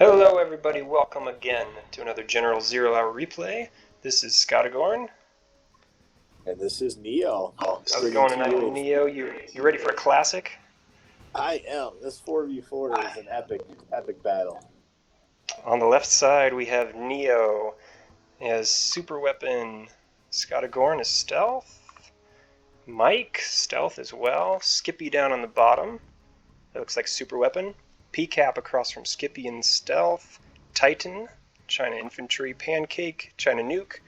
Hello everybody, welcome again to another General Zero Hour replay. This is Scottagorn. And this is Neo. How's it going tonight, Neo? You ready for a classic? I am. This 4v4 is an epic battle. On the left side we have Neo as super weapon, Scottagorn as stealth, Mike, stealth as well, Skippy down on the bottom, that looks like super weapon, Pcap across from Skippy in stealth, Tytan, China infantry, Pancake, China nuke.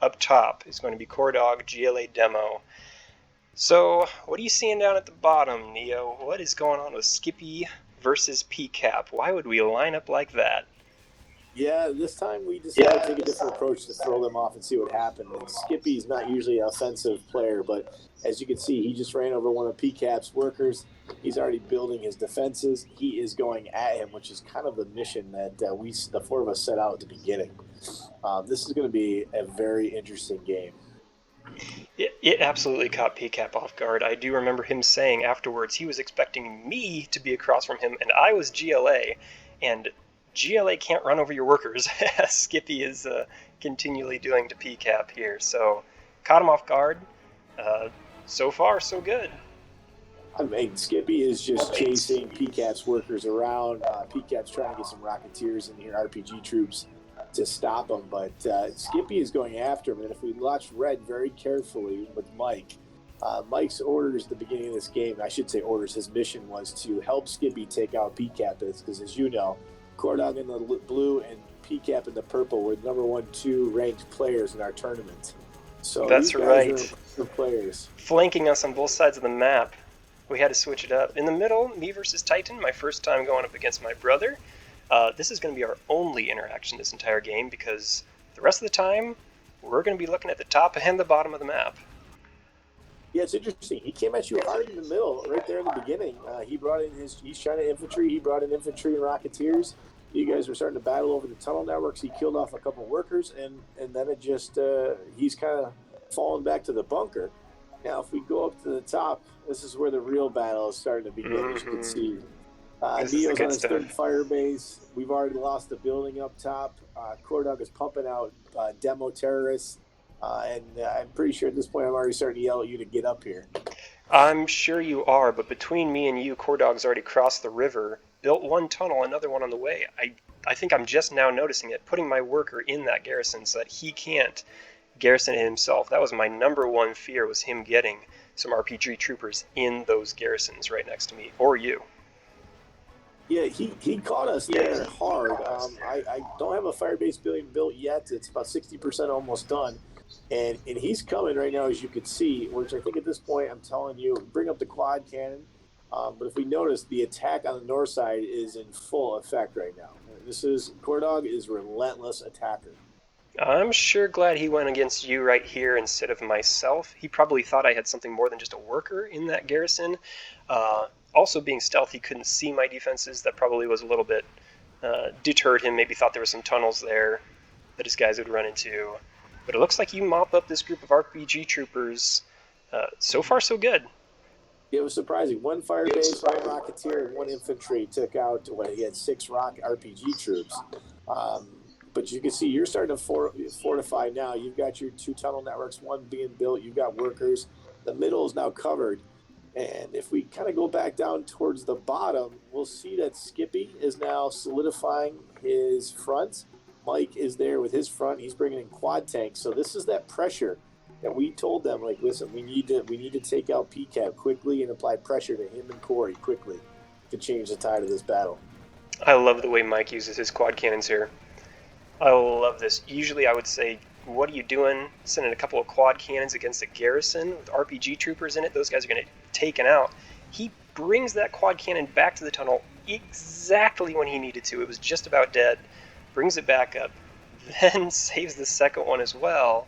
Up top is going to be Coredawg, GLA demo. So, what are you seeing down at the bottom, Neo? What is going on with Skippy versus Pcap? Why would we line up like that? Yeah, this time we decided to take a different approach to throw them off and see what happened. And Skippy's not usually an offensive player, but as you can see, he just ran over one of Pcap's workers. He's already building his defenses. He is going at him, which is kind of the mission that the four of us set out at the beginning. This is going to be a very interesting game. It absolutely caught Pcap off guard. I do remember him saying afterwards he was expecting me to be across from him, and I was GLA, and GLA can't run over your workers, as Skippy is continually doing to Pcap here. So, caught him off guard. So far, so good. I mean, Skippy is just chasing Pcap's workers around. Pcap's trying to get some Rocketeers in here, RPG troops, to stop him. But Skippy is going after him. And if we watch Red very carefully with Mike, Mike's orders at the beginning of this game, I should say orders, his mission was to help Skippy take out Pcap. Because as you know, Coredawg in the blue and Pcap in the purple were the number 1, 2 ranked players in our tournament. So that's right. Are players. Flanking us on both sides of the map. We had to switch it up. In the middle, me versus Titan, my first time going up against my brother. This is going to be our only interaction this entire game because the rest of the time, we're going to be looking at the top and the bottom of the map. Yeah, it's interesting. He came at you hard in the middle, right there in the beginning. He brought in he's China infantry. He brought in infantry and Rocketeers. You guys were starting to battle over the tunnel networks. He killed off a couple workers, and then it just, he's kind of fallen back to the bunker. Now, if we go up to the top, this is where the real battle is starting to begin, as you can see. Neo's on his third fire base. We've already lost the building up top. Coredawg is pumping out demo terrorists. And I'm pretty sure at this point I'm already starting to yell at you to get up here. I'm sure you are, but between me and you, Coredawg's already crossed the river, built one tunnel, another one on the way. I think I'm just now noticing it, putting my worker in that garrison so that he can't garrison it himself. That was my number one fear, was him getting some RPG troopers in those garrisons right next to me, or you. Yeah, he caught us there hard. I don't have a fire base building built yet. It's about 60% almost done. And he's coming right now, as you can see, which I think at this point, I'm telling you, bring up the quad cannon. But if we notice, the attack on the north side is in full effect right now. Coredawg is relentless attacker. I'm sure glad he went against you right here instead of myself. He probably thought I had something more than just a worker in that garrison. Also being stealth, he couldn't see my defenses. That probably was a little bit deterred him. Maybe thought there were some tunnels there that his guys would run into. But it looks like you mop up this group of RPG troopers. So far, so good. It was surprising. One fire base, one Rocketeer, and one infantry took out, he had 6 RPG troops. But you can see you're starting to fortify now. You've got your 2 tunnel networks, one being built. You've got workers. The middle is now covered. And if we kind of go back down towards the bottom, we'll see that Skippy is now solidifying his front. Mike is there with his front. He's bringing in quad tanks. So this is that pressure that we told them, like, listen, we need to take out Pcap quickly and apply pressure to him and Corey quickly to change the tide of this battle. I love the way Mike uses his quad cannons here. I love this. Usually I would say, what are you doing sending a couple of quad cannons against a garrison with RPG troopers in it? Those guys are going to get taken out. He brings that quad cannon back to the tunnel exactly when he needed to. It was just about dead. Brings it back up, then saves the second one as well.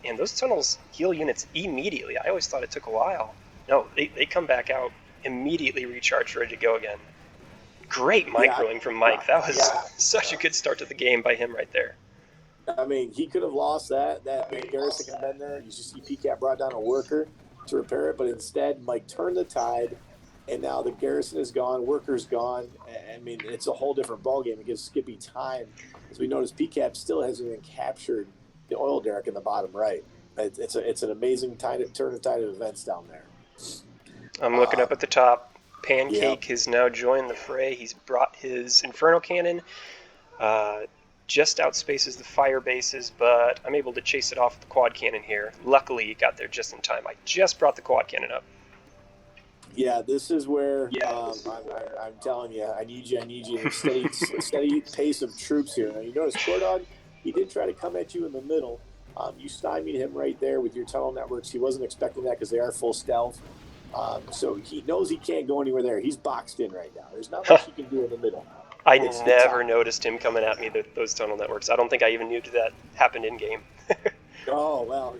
And those tunnels heal units immediately. I always thought it took a while. No, they come back out, immediately recharged, ready to go again. Great microing from Mike. That was such a good start to the game by him right there. I mean, he could have lost that garrison could have been there. You just see Pcap brought down a worker to repair it, but instead Mike turned the tide, And now the garrison is gone, worker's gone. I mean, it's a whole different ballgame. It gives Skippy time. As we notice, Pcap still hasn't even captured the oil derrick in the bottom right. It's an amazing turn of tide of events down there. I'm looking up at the top. Yep. Pancake has now joined the fray. He's brought his Inferno Cannon. Just outspaces the fire bases, but I'm able to chase it off with the quad cannon here. Luckily, he got there just in time. I just brought the quad cannon up. Yeah, this is where I'm telling you, I need you. Steady pace of troops here. Now, you notice Coredawg, he did try to come at you in the middle. You stymied him right there with your tunnel networks. He wasn't expecting that because they are full stealth. So he knows he can't go anywhere there. He's boxed in right now. There's not much he can do in the middle. I never noticed him coming at me, those tunnel networks. I don't think I even knew that happened in-game. Oh, well,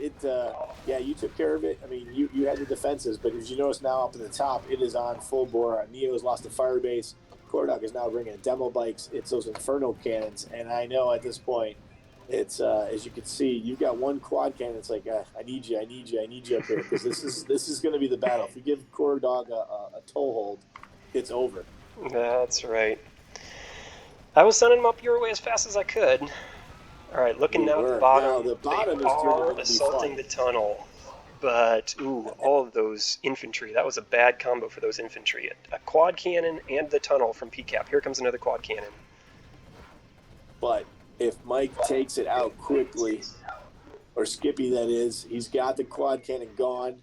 yeah, you took care of it. I mean, you had the defenses, but as you notice now up at the top, it is on full bore. Neo's lost a fire base. Coredawg is now bringing demo bikes. It's those Inferno cannons. And I know at this point, it's, as you can see, you've got one quad cannon. It's like, I need you up here because this is going to be the battle. If you give Coredawg a toehold, it's over. That's right. I was sending them up your way as fast as I could. All right, looking now at the bottom. Now, the bottom they are assaulting the tunnel. But, all of those infantry. That was a bad combo for those infantry. A quad cannon and the tunnel from Pcap. Here comes another quad cannon. But if Mike takes it out quickly, or Skippy that is, he's got the quad cannon gone.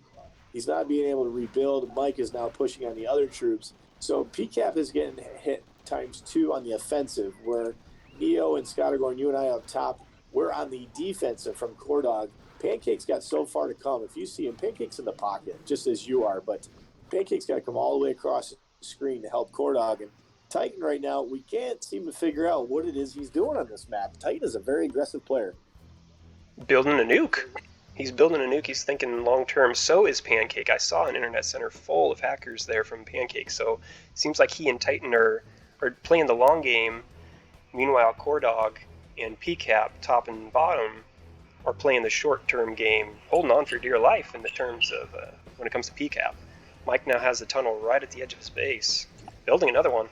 He's not being able to rebuild. Mike is now pushing on the other troops. So Pcap is getting hit ×2 on the offensive, where Neo and Scottagorn, you and I up top, we're on the defensive from Coredawg. Pancake's got so far to come. If you see him, Pancake's in the pocket, just as you are, but Pancake's got to come all the way across the screen to help Coredawg. And Tytan right now, we can't seem to figure out what it is he's doing on this map. Tytan is a very aggressive player. Building a nuke. He's building a nuke. He's thinking long term. So is Pancake. I saw an internet center full of hackers there from Pancake. So it seems like he and Tytan are playing the long game. Meanwhile, Coredawg and Pcap, top and bottom, are playing the short-term game, holding on for dear life in the terms of when it comes to Pcap. Mike now has the tunnel right at the edge of his base, building another one.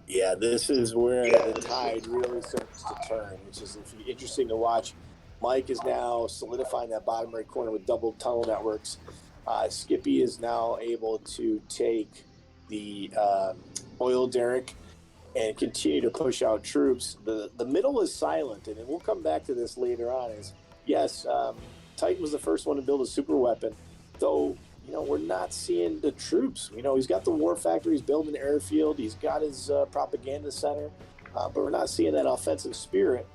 Yeah, this is where the tide really starts to turn, which is interesting to watch. Mike is now solidifying that bottom right corner with double tunnel networks. Skippy is now able to take the oil derrick and continue to push out troops. The middle is silent, and we'll come back to this later on. Is yes, Titan was the first one to build a super weapon, though. We're not seeing the troops. He's got the war factory, he's building an airfield, he's got his propaganda center, but we're not seeing that offensive spirit.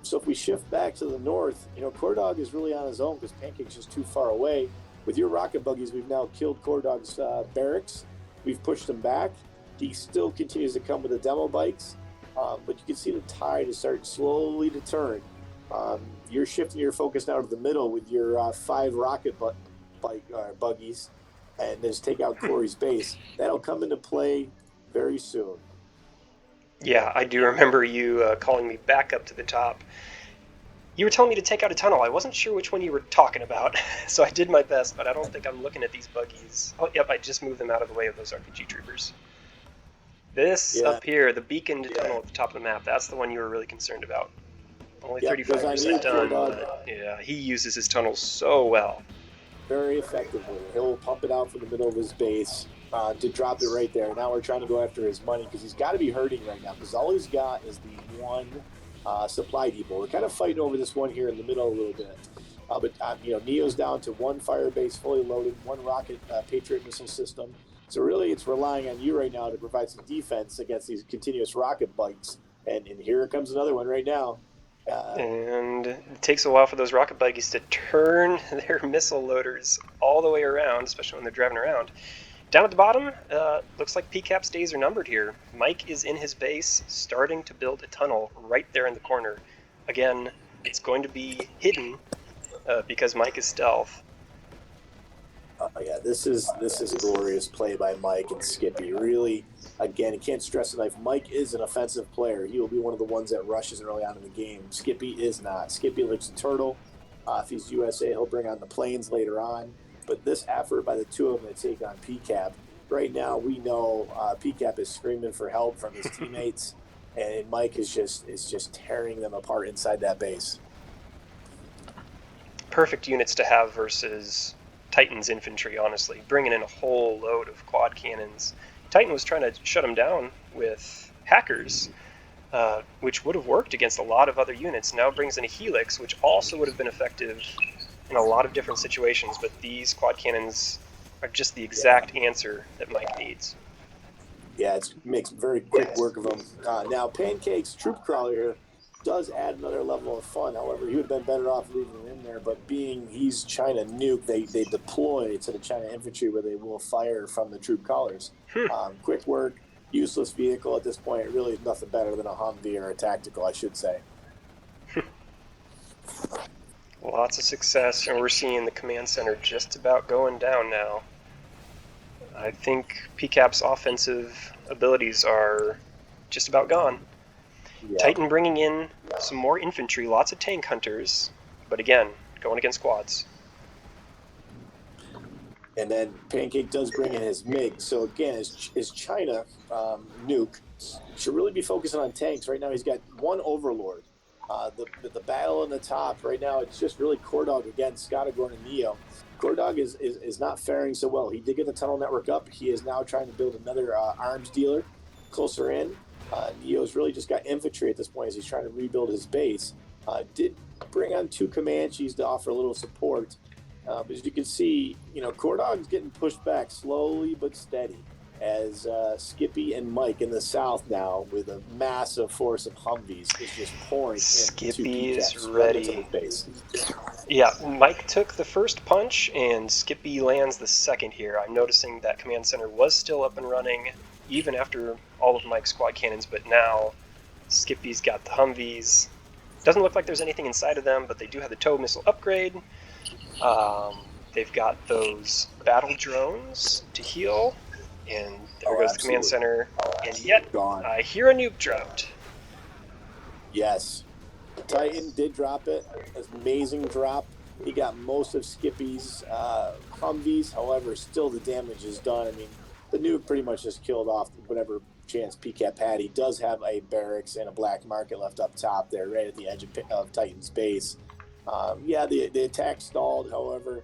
So if we shift back to the north, Coredawg is really on his own because Pancake's just too far away. With your rocket buggies, we've now killed Coredawg's barracks. We've pushed him back. He still continues to come with the demo bikes, but you can see the tide is starting slowly to turn. You're shifting your focus now to the middle with your 5 rocket buggies, and just take out Corey's base. That'll come into play very soon. Yeah, I do remember you calling me back up to the top. You were telling me to take out a tunnel. I wasn't sure which one you were talking about, so I did my best, but I don't think I'm looking at these buggies. Oh, yep, I just moved them out of the way of those RPG troopers. This up here, the beaconed tunnel at the top of the map, that's the one you were really concerned about. Only 35% done, but yeah, he uses his tunnels so well. Very effectively. He'll pump it out from the middle of his base to drop it right there. Now we're trying to go after his money because he's got to be hurting right now because all he's got is the one supply depot. We're kind of fighting over this one here in the middle a little bit. But Neo's down to 1 fire base fully loaded, 1 rocket Patriot missile system. So really it's relying on you right now to provide some defense against these continuous rocket bites. And here comes another one right now. And it takes a while for those rocket buggies to turn their missile loaders all the way around, especially when they're driving around. Down at the bottom, looks like Pcap's days are numbered here. Mike is in his base, starting to build a tunnel right there in the corner. Again, it's going to be hidden because Mike is stealth. Yeah, this is glorious play by Mike and Skippy. Really, again, you can't stress enough. Mike is an offensive player. He will be one of the ones that rushes early on in the game. Skippy is not. Skippy looks a turtle. If he's USA, he'll bring on the planes later on. But this effort by the two of them to take on Pcap, right now we know Pcap is screaming for help from his teammates, and Mike is just tearing them apart inside that base. Perfect units to have versus Titan's infantry, honestly. Bringing in a whole load of quad cannons. Titan was trying to shut him down with hackers, which would have worked against a lot of other units. Now brings in a Helix, which also would have been effective in a lot of different situations, but these quad cannons are just the exact answer that Mike needs. Yeah, it makes very quick work of them. Now, Pancake's troop crawler here does add another level of fun. However, he would have been better off leaving him in there. But being he's China nuke, they deploy to the China infantry where they will fire from the troop crawlers. Quick work, useless vehicle at this point. It really is nothing better than a Humvee or a tactical, I should say. Lots of success, and we're seeing the command center just about going down now. I think Pcap's offensive abilities are just about gone. Yeah. Titan bringing in some more infantry, lots of tank hunters, but again, going against quads. And then Pancake does bring in his MiG. So again, his China nuke should really be focusing on tanks. Right now he's got one Overlord. The battle in the top right now, it's just really Coredawg against Scottagorn and Neo. Coredawg is not faring so well. He did get the tunnel network up. He is now trying to build another arms dealer closer in. Neo's really just got infantry at this point as he's trying to rebuild his base. Did bring on two Comanches to offer a little support. But as you can see, Coredawg's getting pushed back slowly but steady as Skippy and Mike in the south now with a massive force of Humvees is just pouring in. Skippy is ready. Yeah, Mike took the first punch and Skippy lands the second here. I'm noticing that command center was still up and running even after all of Mike's quad cannons, but now Skippy's got the Humvees. Doesn't look like there's anything inside of them, but they do have the tow missile upgrade. They've got those battle drones to heal. And there goes the command center. And yet, gone. I hear a nuke dropped. Yes. Titan did drop it. Amazing drop. He got most of Skippy's Humvees. However, still the damage is done. I mean, the nuke pretty much just killed off whatever chance Pcap had. He does have a barracks and a black market left up top there, right at the edge of Titan's base. The attack stalled. However,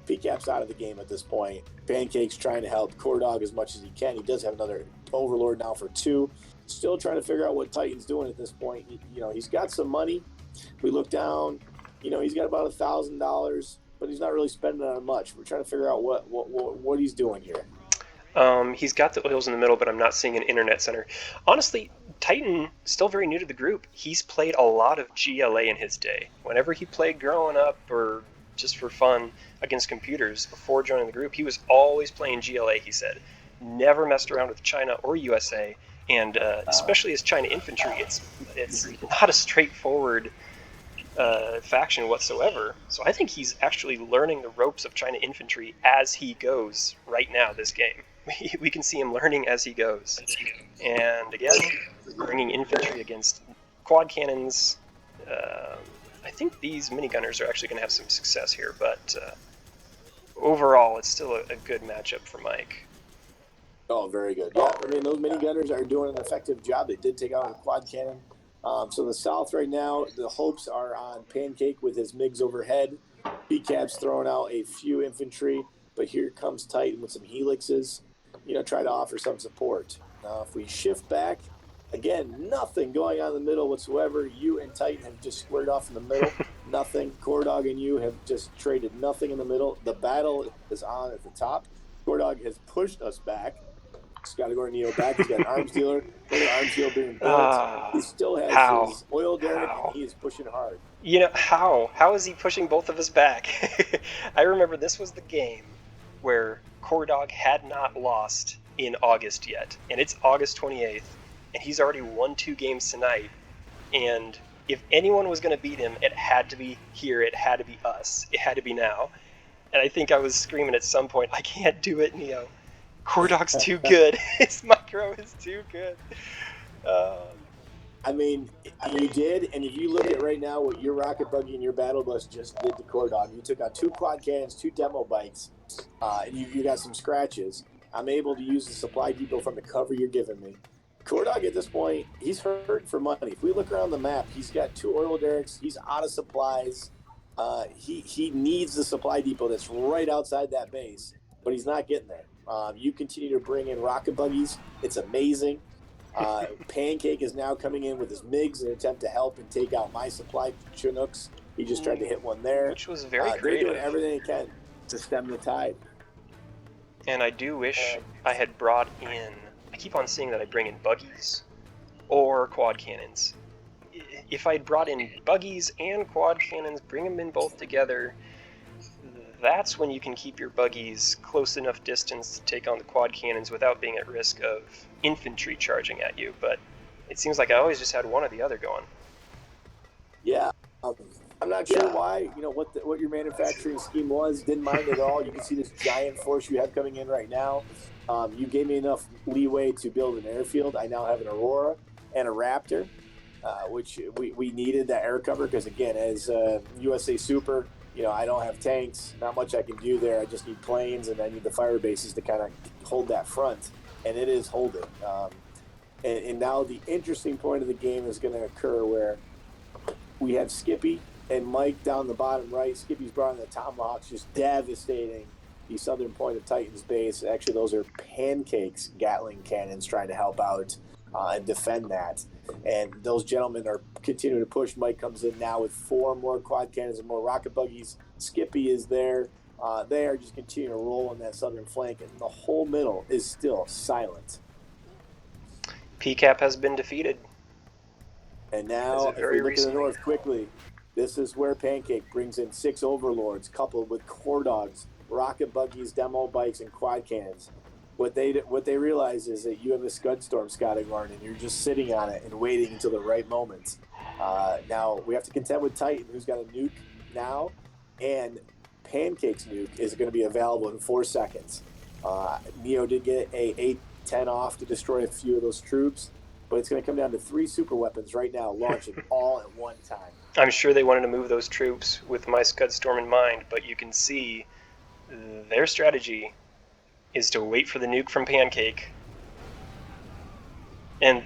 Pcap's out of the game at this point. Pancake's trying to help Coredawg as much as he can. He does have another Overlord now for 2. Still trying to figure out what Titan's doing at this point. He's got some money. We look down. He's got about $1,000, but he's not really spending on much. We're trying to figure out what he's doing here. He's got the oils in the middle, but I'm not seeing an internet center. Honestly, Titan, still very new to the group. He's played a lot of GLA in his day. Whenever he played growing up or just for fun against computers before joining the group, he was always playing GLA, he said. Never messed around with China or USA, and especially as China infantry, it's not a straightforward faction whatsoever. So I think he's actually learning the ropes of China infantry as he goes right now this game. We can see him learning as he goes. And again, bringing infantry against quad cannons. I think these minigunners are actually going to have some success here, but overall, it's still a good matchup for Mike. Oh, very good. Yeah, I mean, those minigunners are doing an effective job. They did take out a quad cannon. So the south right now, the hopes are on Pancake with his MiGs overhead. Pcap's throwing out a few infantry, but here comes Titan with some helixes. Try to offer some support. Now, if we shift back, again, nothing going on in the middle whatsoever. You and Titan have just squared off in the middle. Nothing. Coredawg and you have just traded nothing in the middle. The battle is on at the top. Coredawg has pushed us back. Scottagorn and Neo back. He's got an arms dealer. Another arms dealer being built. He still has his oil derrick, and he is pushing hard. How? How is he pushing both of us back? I remember this was the game where Coredawg had not lost in August yet, and it's August 28th, and he's already won 2 games tonight, and if anyone was going to beat him, it had to be here, it had to be us, it had to be now. And I think I was screaming at some point, I can't do it, Neo. Coredawg's too good. His micro is too good. I mean, you did, and if you look at right now what your rocket buggy and your battle bus just did to Coredawg, you took out 2 quad cannons, 2 demo bikes, and you got some scratches, I'm able to use the supply depot from the cover you're giving me. Coredawg at this point, he's hurting for money. If we look around the map, he's got 2 oil derricks. He's out of supplies. He needs the supply depot that's right outside that base, but he's not getting there. You continue to bring in rocket buggies. It's amazing. Pancake is now coming in with his MiGs in an attempt to help and take out my supply Chinooks. He just tried to hit one there. Which was very They're creative. doing everything they can to stem the tide. And I do wish I had brought in... I keep on seeing that I bring in buggies or quad cannons. If I'd brought in buggies and quad cannons, bring them in both together, that's when you can keep your buggies close enough distance to take on the quad cannons without being at risk of infantry charging at you. But it seems like I always just had one or the other going. Yeah. I'm not sure why, what your manufacturing scheme was. Didn't mind at all. You can see this giant force you have coming in right now. You gave me enough leeway to build an airfield. I now have an Aurora and a Raptor, which we needed that air cover because, again, as USA Super, I don't have tanks. Not much I can do there. I just need planes, and I need the fire bases to kind of hold that front, and it is holding. And now the interesting point of the game is going to occur where we have Skippy and Mike down the bottom right. Skippy's brought in the Tomahawks, just devastating the southern point of Titan's base. Actually, those are Pancake's Gatling cannons trying to help out and defend that. And those gentlemen are continuing to push. Mike comes in now with 4 more quad cannons and more rocket buggies. Skippy is there. They are just continuing to roll on that southern flank, and the whole middle is still silent. Pcap has been defeated. And now, if we look to the north quickly, this is where Pancake brings in 6 overlords coupled with Coredawgs, rocket buggies, demo bikes, and quad cannons. What they realize is that you have a Scudstorm, Scottagorn, and you're just sitting on it and waiting until the right moment. Now, we have to contend with Titan, who's got a nuke now, and Pancake's nuke is going to be available in 4 seconds. Neo did get a 8-10 off to destroy a few of those troops, but it's going to come down to 3 super weapons right now, launching all at one time. I'm sure they wanted to move those troops with my Scudstorm in mind, but you can see their strategy is to wait for the nuke from Pancake, and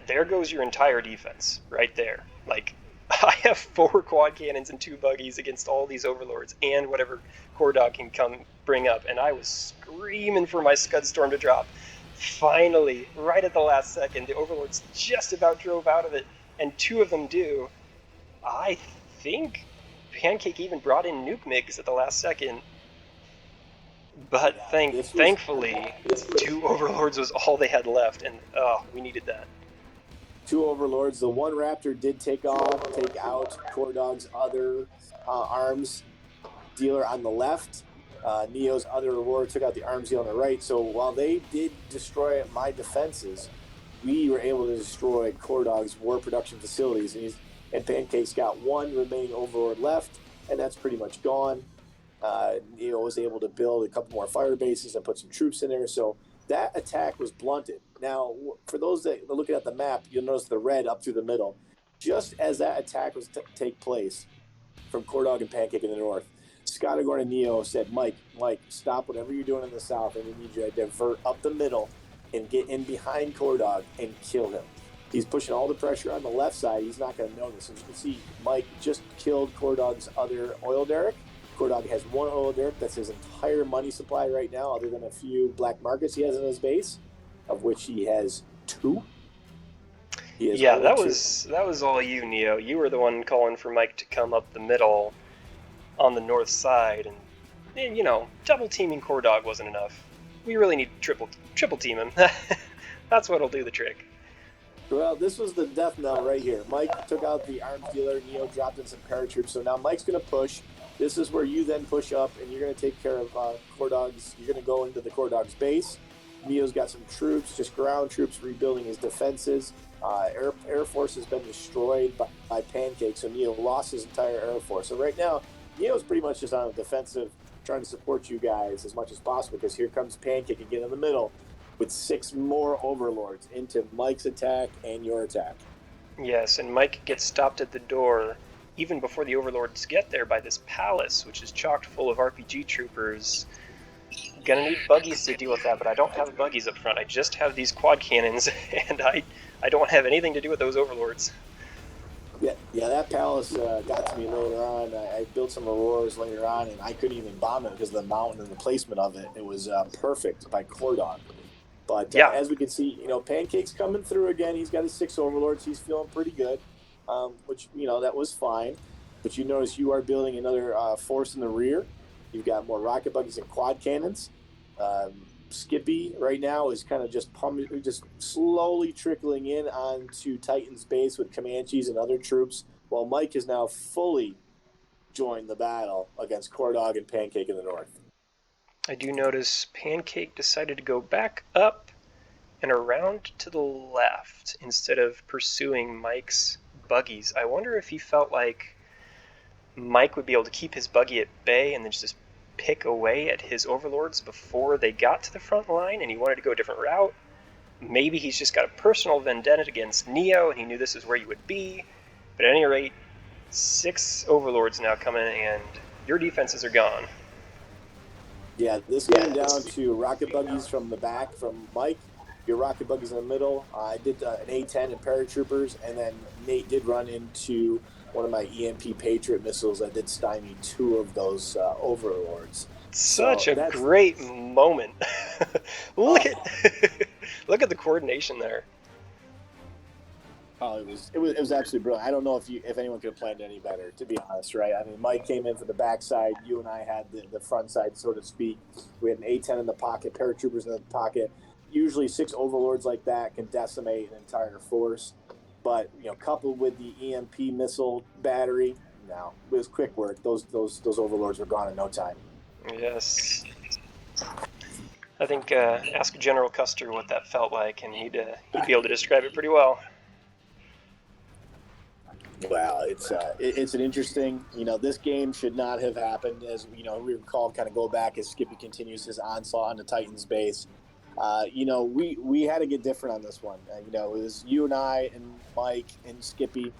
there goes your entire defense right there. Like, I have 4 quad cannons and 2 buggies against all these overlords and whatever Coredawg can come bring up, and I was screaming for my Scudstorm to drop. Finally, right at the last second, the overlords just about drove out of it, and 2 of them do. I think Pancake even brought in nuke MiGs at the last second, but thankfully, 2 overlords was all they had left, and we needed that. 2 overlords. The 1 Raptor did take out Coredawg's other arms dealer on the left. Neo's other Aurora took out the arms dealer on the right. So while they did destroy my defenses, we were able to destroy Coredawg's war production facilities. And Pancake's got 1 remaining overlord left, and that's pretty much gone. Neo was able to build a couple more fire bases and put some troops in there. So that attack was blunted. Now, for those that are looking at the map, you'll notice the red up through the middle. Just as that attack was take place from Coredawg and Pancake in the north, Scottagorn and Neo said, Mike, stop whatever you're doing in the south, and we need you to divert up the middle and get in behind Coredawg and kill him. He's pushing all the pressure on the left side. He's not going to notice. As you can see, Mike just killed Coredawg's other oil derrick. Coredawg has 1 oil derrick. That's his entire money supply right now, other than a few black markets he has in his base, of which he has 2. That was all you, Neo. You were the one calling for Mike to come up the middle on the north side, and double teaming Coredawg wasn't enough. We really need triple team him. That's what'll do the trick. Well, this was the death knell right here. Mike took out the arms dealer. Neo dropped in some paratroops. So now Mike's going to push. This is where you then push up, and you're going to take care of Coredawg's. You're going to go into the Coredawg's base. Neo's got some troops, just ground troops, rebuilding his defenses. Air Force has been destroyed by Pancake, so Neo lost his entire Air Force. So right now, Neo's pretty much just on a defensive, trying to support you guys as much as possible, because here comes Pancake again in the middle with 6 more overlords into Mike's attack and your attack. Yes, and Mike gets stopped at the door even before the overlords get there by this palace, which is chocked full of RPG troopers. Gonna need buggies to deal with that, but I don't have buggies up front. I just have these quad cannons, and I don't have anything to do with those overlords. Yeah, that palace got to me later on. I built some Auroras later on, and I couldn't even bomb it because of the mountain and the placement of it. It was perfect by Coredawg. But Yeah, as we can see, Pancake's coming through again. He's got his 6 overlords. He's feeling pretty good, which, that was fine. But you notice you are building another force in the rear. You've got more rocket buggies and quad cannons. Skippy right now is kind of just slowly trickling in onto Titan's base with Comanches and other troops, while Mike has now fully joined the battle against Coredawg and Pancake in the north. I do notice Pancake decided to go back up and around to the left instead of pursuing Mike's buggies. I wonder if he felt like Mike would be able to keep his buggy at bay and then just pick away at his overlords before they got to the front line, and he wanted to go a different route. Maybe he's just got a personal vendetta against Neo, and he knew this is where you would be. But at any rate, 6 overlords now coming, and your defenses are gone. Yeah, this came down to rocket buggies from the back from Mike. Your rocket buggies in the middle. I did an A-10 and paratroopers, and then Nate did run into one of my EMP Patriot missiles that did stymie 2 of those overlords. Such a great moment. Look at the coordination there. Oh, it was absolutely brilliant. I don't know if anyone could have planned any better, to be honest, right? I mean, Mike came in for the backside. You and I had the front side, so to speak. We had an A-10 in the pocket, paratroopers in the pocket. Usually 6 overlords like that can decimate an entire force. But, coupled with the EMP missile battery, no, it was quick work. Those overlords were gone in no time. Yes. I think ask General Custer what that felt like, and he'd be able to describe it pretty well. Well, it's an interesting, this game should not have happened, as we recall, kind of go back as Skippy continues his onslaught on the Titan's base. We had to get different on this one. It was you and I and Mike and Skippy.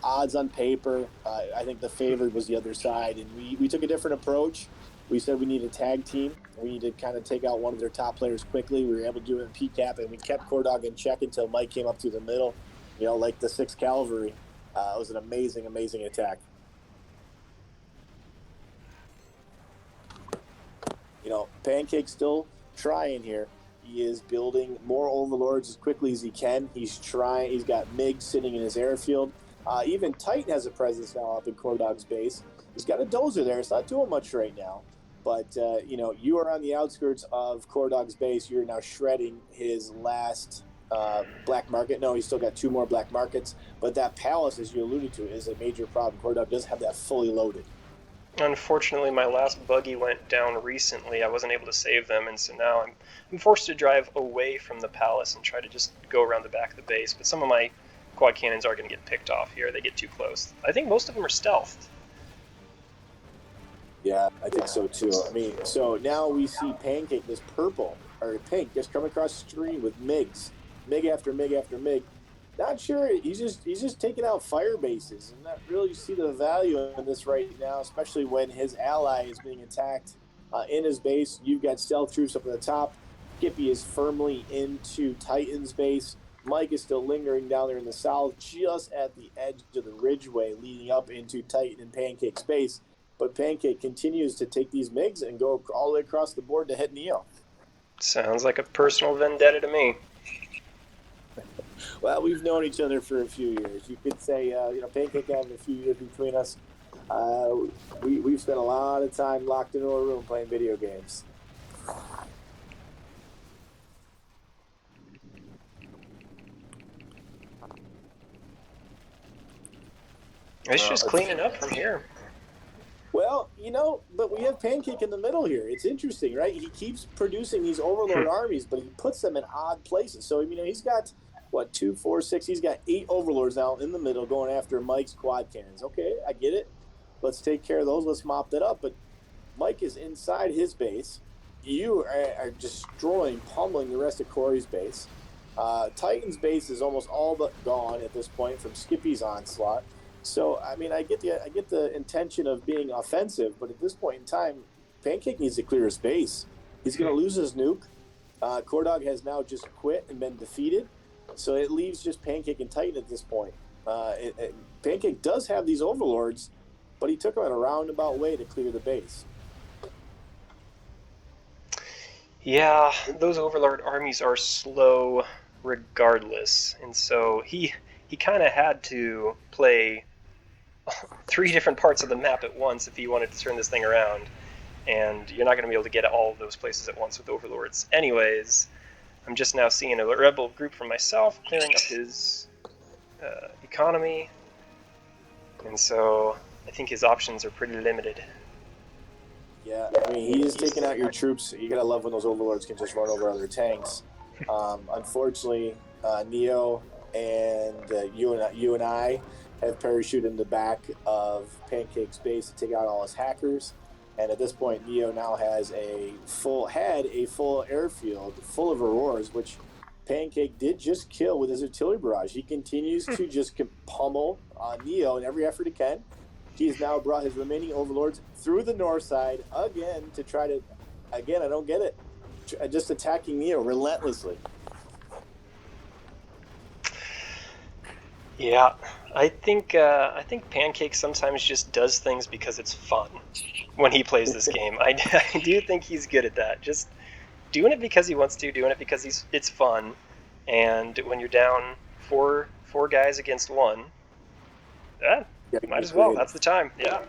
Odds on paper, I think the favorite was the other side, and we took a different approach. We said we need a tag team. We need to kind of take out one of their top players quickly. We were able to do it in Pcap, and we kept Coredawg in check until Mike came up through the middle, like the 6th Cavalry. It was an amazing, amazing attack. Pancake's still trying here. He is building more overlords as quickly as he can. He's trying. He's got MiG sitting in his airfield. Even Titan has a presence now up in Coredawg's base. He's got a dozer there. It's not doing much right now. But, you are on the outskirts of Coredawg's base. You're now shredding his last black market. No, he's still got 2 more black markets. But that palace, as you alluded to, is a major problem. Coredawg does have that fully loaded. Unfortunately, my last buggy went down recently. I wasn't able to save them, and so now I'm forced to drive away from the palace and try to just go around the back of the base. But some of my quad cannons are going to get picked off here. They get too close. I think most of them are stealthed. Yeah, I think so too. I mean, so now we see Pancake, this purple or pink, just coming across the screen with MiGs, MiG after MiG after MiG. Not sure. He's just taking out fire bases, and not really see the value in this right now, especially when his ally is being attacked in his base. You've got stealth troops up at the top. Skippy is firmly into Titan's base. Mike is still lingering down there in the south, just at the edge of the ridgeway leading up into Titan and Pancake's base. But Pancake continues to take these MiGs and go all the way across the board to hit Neo. Sounds like a personal vendetta to me. Well, we've known each other for a few years. You could say, Pancake having a few years between us. We've spent a lot of time locked into a room playing video games. It's just cleaning up from here. Well, but we have Pancake in the middle here. It's interesting, right? He keeps producing these overlord armies, but he puts them in odd places. So, he's got, 2, 4, 6? He's got 8 overlords now in the middle going after Mike's quad cannons. Okay, I get it. Let's take care of those. Let's mop that up. But Mike is inside his base. You are destroying, pummeling the rest of Corey's base. Titan's base is almost all but gone at this point from Skippy's onslaught. So, I get the intention of being offensive, but at this point in time, Pancake needs to clear his base. He's going to lose his nuke. Coredawg has now just quit and been defeated. So it leaves just Pancake and Titan at this point. Pancake does have these overlords, but he took them in a roundabout way to clear the base. Yeah, those overlord armies are slow regardless, and so he kind of had to play 3 different parts of the map at once if he wanted to turn this thing around. And you're not going to be able to get all of those places at once with overlords. Anyways, I'm just now seeing a rebel group for myself, clearing up his economy, and so I think his options are pretty limited. Yeah, I mean, he's taking out your troops. You gotta love when those overlords can just run over other tanks. Unfortunately, Neo and you and I have parachuted in the back of Pancake's base to take out all his hackers. And at this point, Neo now has a full airfield full of Auroras, which Pancake did just kill with his artillery barrage. He continues to just pummel Neo in every effort he can. He has now brought his remaining overlords through the north side again to try to, again, I don't get it, just attacking Neo relentlessly. Yeah, I think Pancake sometimes just does things because it's fun when he plays this game. I do think he's good at that. Just doing it because he wants to, doing it because it's fun. And when you're down four guys against one, might as well. That's the time. Yeah.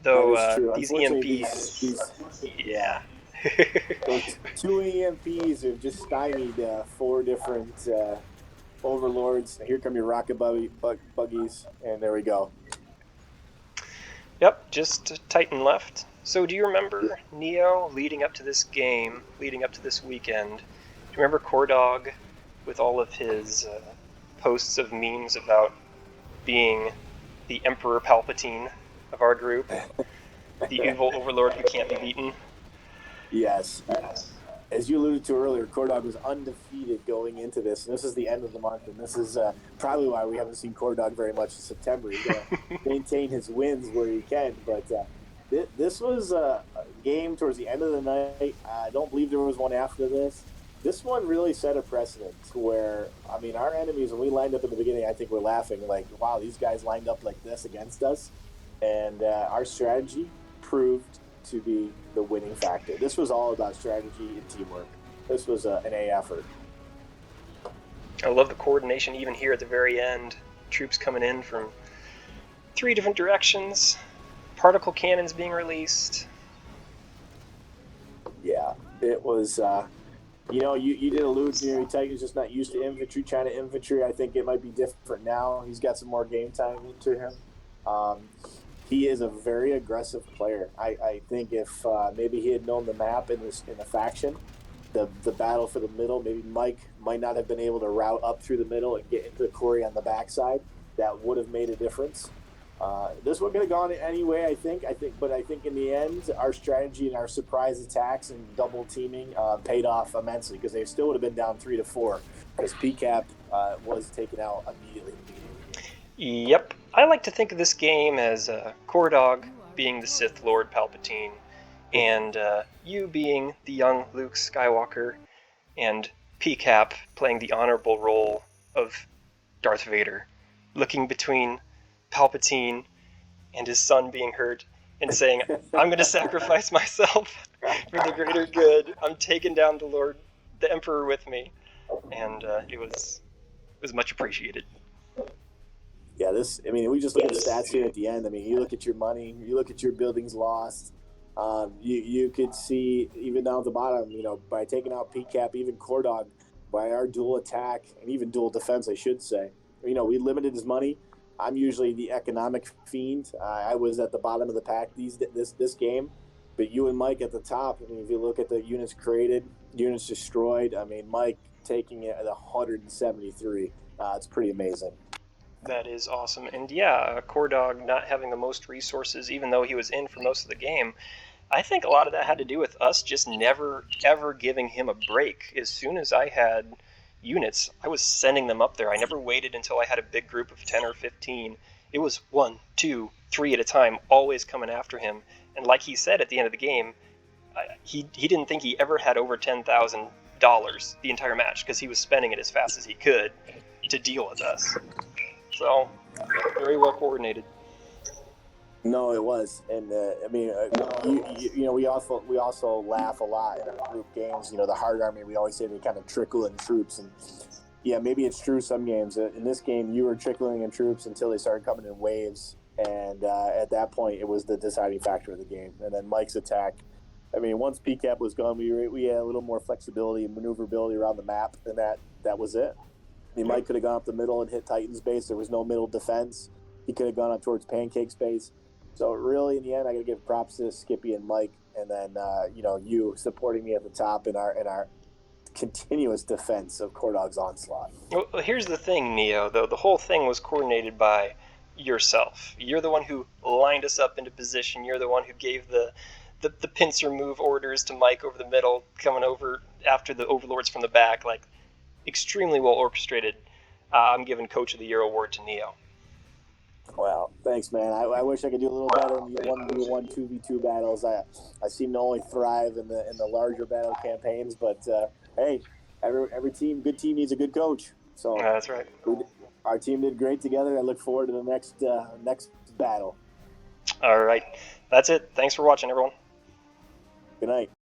Though these EMPs, yeah. Those 2 EMPs have just stymied 4 different overlords. Here come your rocket buggies, and there we go. Yep, just Titan left. So do you remember Neo leading up to this game, leading up to this weekend? Do you remember Coredawg with all of his posts of memes about being the Emperor Palpatine of our group? The evil overlord who can't be beaten? Yes. As you alluded to earlier, Coredawg was undefeated going into this. And this is the end of the month, and this is probably why we haven't seen Coredawg very much in September. He's going to maintain his wins where he can. But this was a game towards the end of the night. I don't believe there was one after this. This one really set a precedent where, I mean, our enemies, when we lined up in the beginning, I think we're laughing like, wow, these guys lined up like this against us. And our strategy proved to be the winning factor. This was all about strategy and teamwork. This was an A effort. I love the coordination even here at the very end. Troops coming in from 3 different directions. Particle cannons being released. Yeah, it was... you did allude to Titan's just not used to infantry, China infantry. I think it might be different now. He's got some more game time into him. He is a very aggressive player. I think if maybe he had known the map in the faction, the battle for the middle, maybe Mike might not have been able to route up through the middle and get into Corey on the backside. That would have made a difference. This one could have gone anyway, I think, but I think in the end, our strategy and our surprise attacks and double teaming paid off immensely because they still would have been down 3-4 because Pcap was taken out immediately. Yep. I like to think of this game as Coredawg being the Sith Lord Palpatine, and you being the young Luke Skywalker, and Pcap playing the honorable role of Darth Vader, looking between Palpatine and his son being hurt and saying, I'm going to sacrifice myself for the greater good. I'm taking down the Emperor with me. And it was much appreciated. Yeah, we just look at the stats here at the end. I mean, you look at your money, you look at your buildings lost. You could see, even down at the bottom, by taking out Pcap, even Coredawg, by our dual attack, and even dual defense, I should say. We limited his money. I'm usually the economic fiend. I was at the bottom of the pack this game. But you and Mike at the top, I mean, if you look at the units created, units destroyed, I mean, Mike taking it at 173. It's pretty amazing. That is awesome. And yeah, Coredawg not having the most resources, even though he was in for most of the game, I think a lot of that had to do with us just never, ever giving him a break. As soon as I had units, I was sending them up there. I never waited until I had a big group of 10 or 15. It was 1, 2, 3 at a time, always coming after him. And like he said at the end of the game, he didn't think he ever had over $10,000 the entire match because he was spending it as fast as he could to deal with us. So very well coordinated. No, it was, and I mean, we also laugh a lot in our group games. The hard army, we always say they kind of trickle in troops, and yeah, maybe it's true some games. In this game, you were trickling in troops until they started coming in waves, and at that point, it was the deciding factor of the game. And then Mike's attack. I mean, once Pcap was gone, we had a little more flexibility and maneuverability around the map, and that was it. I mean, Mike could have gone up the middle and hit Titan's base. There was no middle defense. He could have gone up towards Pancake's base. So really, in the end, I got to give props to Skippy and Mike, and then you supporting me at the top in our continuous defense of Coredawg's onslaught. Well, here's the thing, Neo. Though the whole thing was coordinated by yourself. You're the one who lined us up into position. You're the one who gave the pincer move orders to Mike over the middle, coming over after the overlords from the back. Like, extremely well orchestrated. I'm giving Coach of the Year award to Neo. Well, thanks, man. I wish I could do a little better in the 1v1, 2v2 battles. I seem to only thrive in the larger battle campaigns, but hey, every team, good team needs a good coach. So Yeah, that's right. Our team did great together. I look forward to the next battle. All right. That's it. Thanks for watching, everyone. Good night.